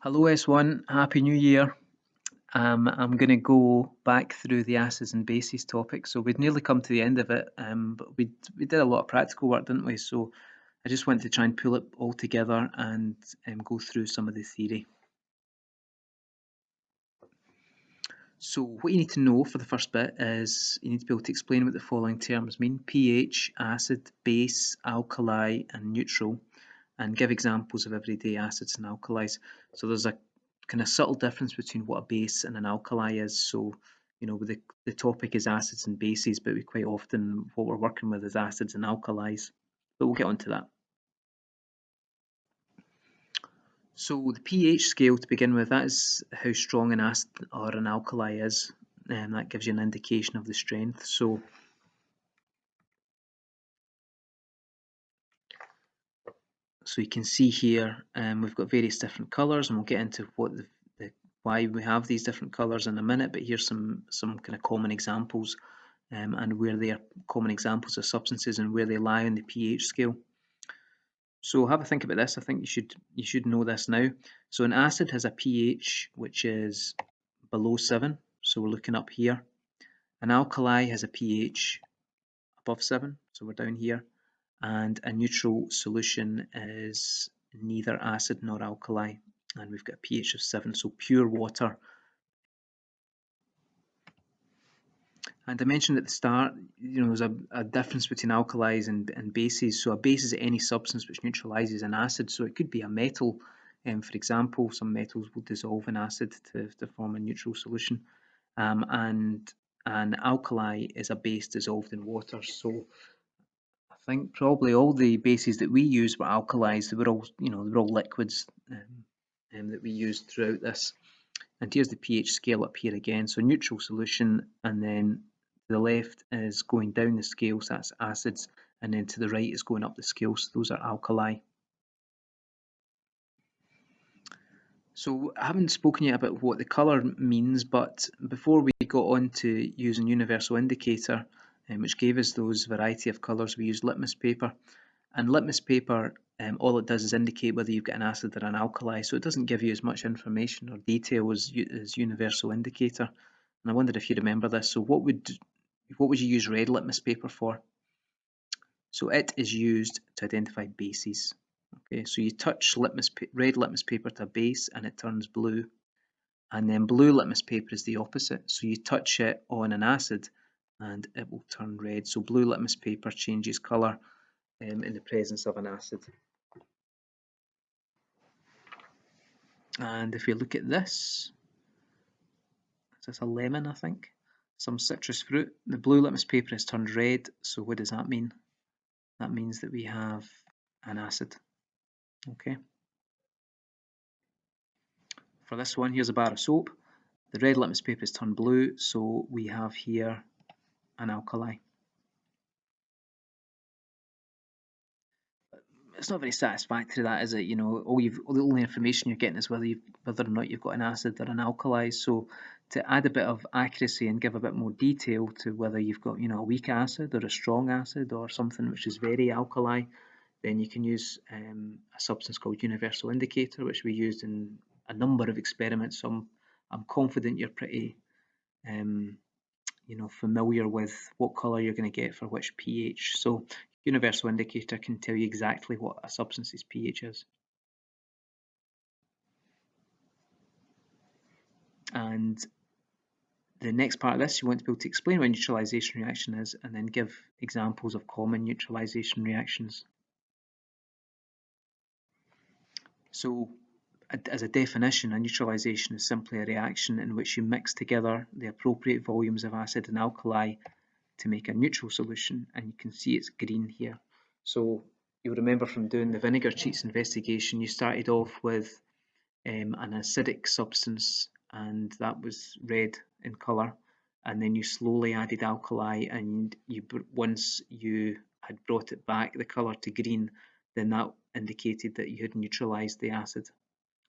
Hello S1, Happy New Year. I'm going to go back through the acids and bases topic. So we'd nearly come to the end of it, but we did a lot of practical work, didn't we? So I just want to try and pull it all together and go through some of the theory. So what you need to know for the first bit is you need to be able to explain what the following terms mean: pH, acid, base, alkali, and neutral, and give examples of everyday acids and alkalis. So there's a kind of subtle difference between what a base and an alkali is. So, the topic is acids and bases, but we quite often, what we're working with is acids and alkalis. But we'll get onto that. So the pH scale to begin with, that is how strong an acid or an alkali is, and that gives you an indication of the strength. So you can see here we've got various different colours, and we'll get into what why we have these different colours in a minute, but here's some kind of common examples and where they are common examples of substances and where they lie on the pH scale. So have a think about this. I think you should know this now. So an acid has a pH which is below 7, so we're looking up here. An alkali has a pH above 7, so we're down here. And a neutral solution is neither acid nor alkali, and we've got a pH of 7, so pure water. And I mentioned at the start, there's a difference between alkalis and bases. So a base is any substance which neutralizes an acid. So it could be a metal. For example, some metals will dissolve in acid to form a neutral solution. And an alkali is a base dissolved in water. So I think probably all the bases that we use were alkalis. They were all liquids that we used throughout this. And here's the pH scale up here again. So neutral solution, and then to the left is going down the scale, so that's acids, and then to the right is going up the scale, so those are alkali. So I haven't spoken yet about what the colour means, but before we got on to using universal indicator, which gave us those variety of colours, we used litmus paper. And litmus paper, all it does is indicate whether you've got an acid or an alkali, so it doesn't give you as much information or detail as universal indicator. And I wondered if you remember this. So what would you use red litmus paper for? So it is used to identify bases. Okay, so you touch red litmus paper to a base and it turns blue. And then blue litmus paper is the opposite. So you touch it on an acid and it will turn red. So blue litmus paper changes colour in the presence of an acid. And if you look at this, is this a lemon, I think? Some citrus fruit. The blue litmus paper has turned red, so what does that mean? That means that we have an acid. Okay. For this one, here's a bar of soap. The red litmus paper has turned blue, so we have here an alkali. It's not very satisfactory, that, is it? All the only information you're getting is whether or not you've got an acid or an alkali. So to add a bit of accuracy and give a bit more detail to whether you've got a weak acid or a strong acid or something which is very alkali, then you can use a substance called universal indicator, which we used in a number of experiments. So I'm confident you're pretty familiar with what colour you're going to get for which pH. So universal indicator can tell you exactly what a substance's pH is. And the next part of this, you want to be able to explain what a neutralisation reaction is and then give examples of common neutralisation reactions. So as a definition, a neutralisation is simply a reaction in which you mix together the appropriate volumes of acid and alkali to make a neutral solution, and you can see it's green here. So you'll remember from doing the vinegar cheats investigation, you started off with an acidic substance, and that was red in colour, and then you slowly added alkali, and once you had brought it back the colour to green, then that indicated that you had neutralised the acid.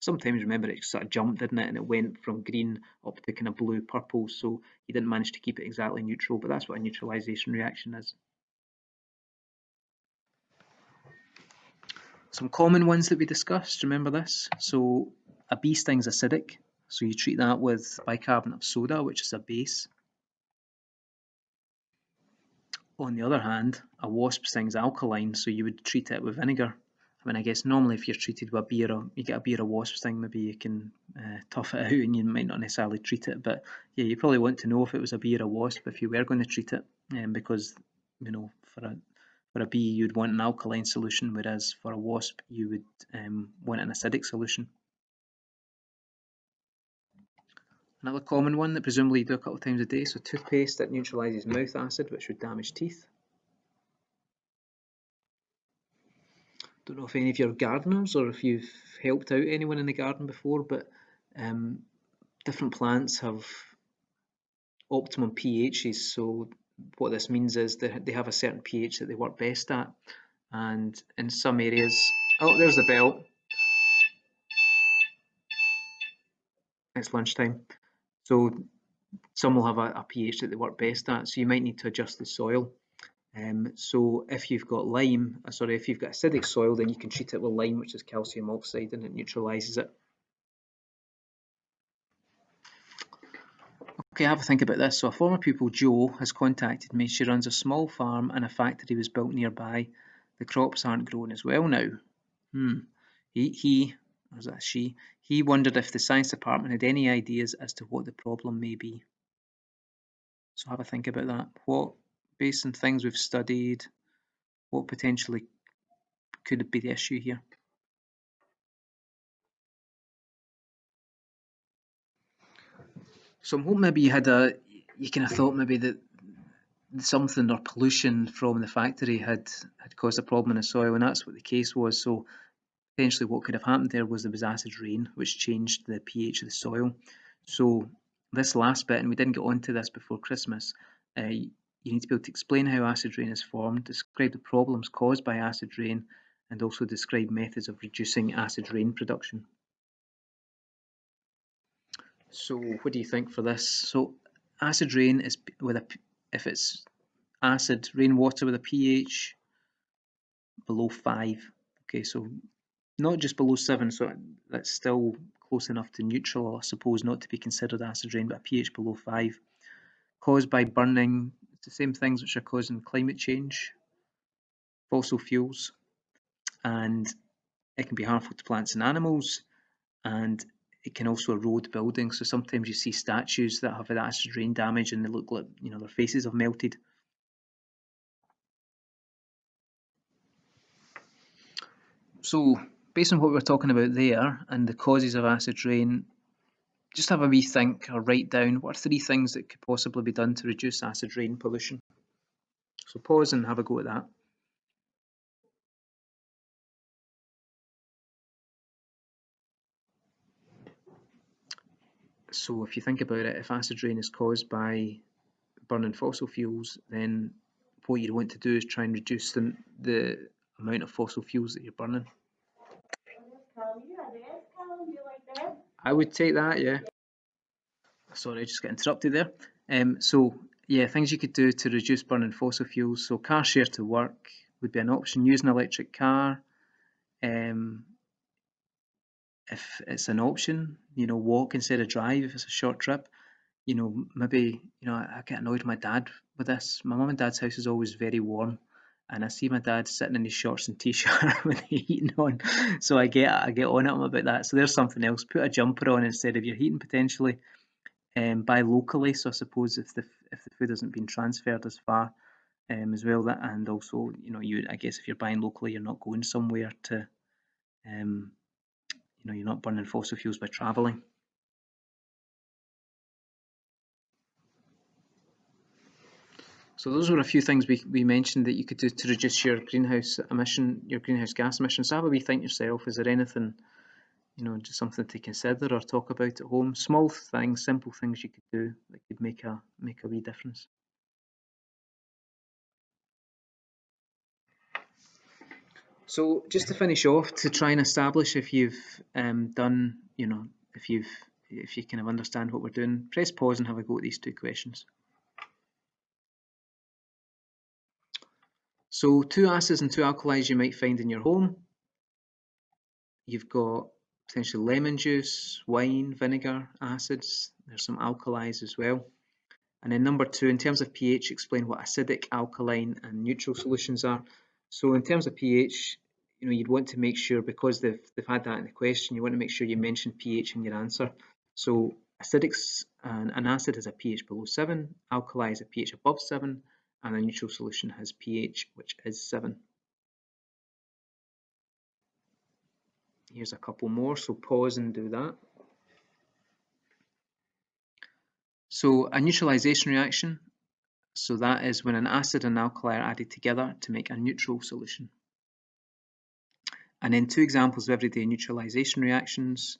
Sometimes, remember, it sort of jumped, didn't it, and it went from green up to kind of blue purple, so you didn't manage to keep it exactly neutral, but that's what a neutralisation reaction is. Some common ones that we discussed, remember this? So a bee sting's acidic, so you treat that with bicarbonate of soda, which is a base. On the other hand, a wasp sting's alkaline, so you would treat it with vinegar. I mean, I guess normally if you're treated with a bee or you get a bee or a wasp sting, maybe you can tough it out and you might not necessarily treat it. But yeah, you probably want to know if it was a bee or a wasp if you were going to treat it, because for a bee you'd want an alkaline solution, whereas for a wasp you would want an acidic solution. Another common one that presumably you do a couple of times a day, so toothpaste that neutralises mouth acid, which would damage teeth. Don't know if any of you are gardeners or if you've helped out anyone in the garden before, but different plants have optimum pHs. So what this means is they have a certain pH that they work best at, and in some areas, oh, there's the bell. It's lunchtime. So some will have a pH that they work best at, so you might need to adjust the soil. So if you've got if you've got acidic soil, then you can treat it with lime, which is calcium oxide, and it neutralises it. Okay, have a think about this. So a former pupil, Jo, has contacted me. She runs a small farm and a factory was built nearby. The crops aren't growing as well now. Or was that she? He wondered if the science department had any ideas as to what the problem may be. So have a think about that. What, based on things we've studied, what potentially could be the issue here? So I'm hoping maybe you kind of thought maybe that something or pollution from the factory had caused a problem in the soil, and that's what the case was. So potentially what could have happened there was acid rain, which changed the pH of the soil. So this last bit, and we didn't get onto this before Christmas, you need to be able to explain how acid rain is formed, describe the problems caused by acid rain, and also describe methods of reducing acid rain production. So what do you think for this? So acid rain is if it's acid rainwater with a pH below 5. Okay, so not just below 7, so that's still close enough to neutral, I suppose, not to be considered acid rain, but a pH below 5. Caused by burning, it's the same things which are causing climate change, fossil fuels, and it can be harmful to plants and animals, and it can also erode buildings. So sometimes you see statues that have had acid rain damage and they look like, their faces have melted. So based on what we were talking about there and the causes of acid rain, just have a wee think or write down what are 3 things that could possibly be done to reduce acid rain pollution. So pause and have a go at that. So if you think about it, if acid rain is caused by burning fossil fuels, then what you want to do is try and reduce the amount of fossil fuels that you're burning. I would take that, yeah. Sorry, I just got interrupted there. So yeah, things you could do to reduce burning fossil fuels. So car share to work would be an option. Use an electric car. If it's an option, walk instead of drive if it's a short trip. Maybe, I get annoyed with my dad with this. My mum and dad's house is always very warm, and I see my dad sitting in his shorts and t-shirt with the heating on. So I get on at him about that. So there's something else. Put a jumper on instead of your heating potentially. Buy locally. So I suppose if the food hasn't been transferred as far, as well, that, and also I guess if you're buying locally, you're not going somewhere to you're not burning fossil fuels by travelling. So those were a few things we mentioned that you could do to reduce your greenhouse gas emissions. So have a wee think yourself. Is there anything, just something to consider or talk about at home? Small things, simple things you could do that could make a wee difference. So just to finish off, to try and establish if you've done, if you kind of understand what we're doing, press pause and have a go at these 2 questions. So 2 acids and 2 alkalis you might find in your home. You've got potentially lemon juice, wine, vinegar, acids. There's some alkalis as well. And then number 2, in terms of pH, explain what acidic, alkaline, and neutral solutions are. So in terms of pH, you'd want to make sure, because they've had that in the question, you want to make sure you mention pH in your answer. So acidics, an acid has a pH below 7, alkali has a pH above 7, and a neutral solution has pH which is 7. Here's a couple more, so pause and do that. So a neutralisation reaction, so that is when an acid and alkali are added together to make a neutral solution. And then 2 examples of everyday neutralisation reactions.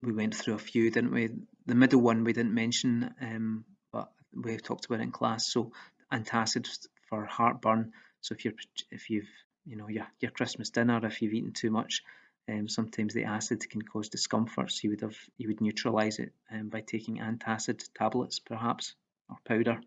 We went through a few, didn't we? The middle one we didn't mention, but we talked about it in class. So antacids for heartburn. So if you've your Christmas dinner, if you've eaten too much, sometimes the acid can cause discomfort. So you would neutralise it by taking antacid tablets, perhaps, or powder.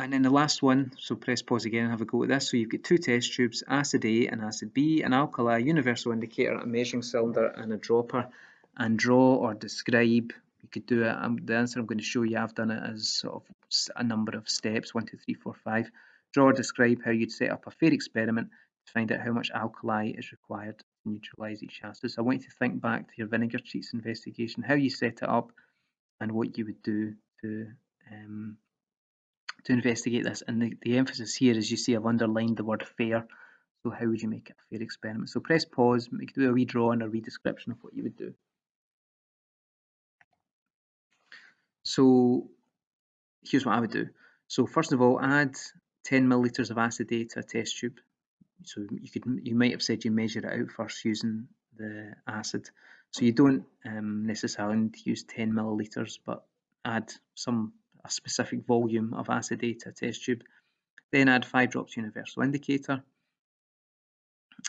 And then the last one, so press pause again and have a go at this. So you've got 2 test tubes, acid A and acid B, an alkali, universal indicator, a measuring cylinder and a dropper. And draw or describe, you could do it, the answer I'm going to show you, I've done it as sort of a number of steps, 1, 2, 3, 4, 5. Draw or describe how you'd set up a fair experiment to find out how much alkali is required to neutralise each acid. So I want you to think back to your vinegar treats investigation, how you set it up and what you would do to investigate this. And the emphasis here, as you see, I've underlined the word fair. So how would you make it a fair experiment? So press pause, do a wee drawing or wee description of what you would do. So here's what I would do. So first of all, add 10 millilitres of acid A to a test tube. So you might have said you measure it out first using the acid. So you don't necessarily need to use 10 millilitres, but add a specific volume of acid A to a test tube. Then add 5 drops universal indicator.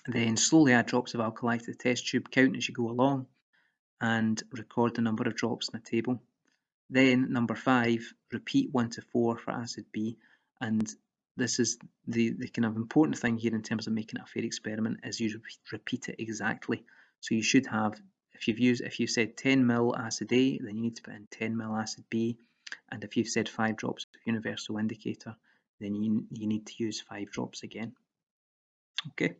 Then slowly add drops of alkali to the test tube, count as you go along, and record the number of drops in a table. Then number 5, repeat 1 to 4 for acid B, and this is the kind of important thing here in terms of making it a fair experiment, is you repeat it exactly. So you should have, if you've said 10 ml acid A, then you need to put in 10 ml acid B, and if you've said 5 drops of universal indicator, then you need to use 5 drops again. Okay.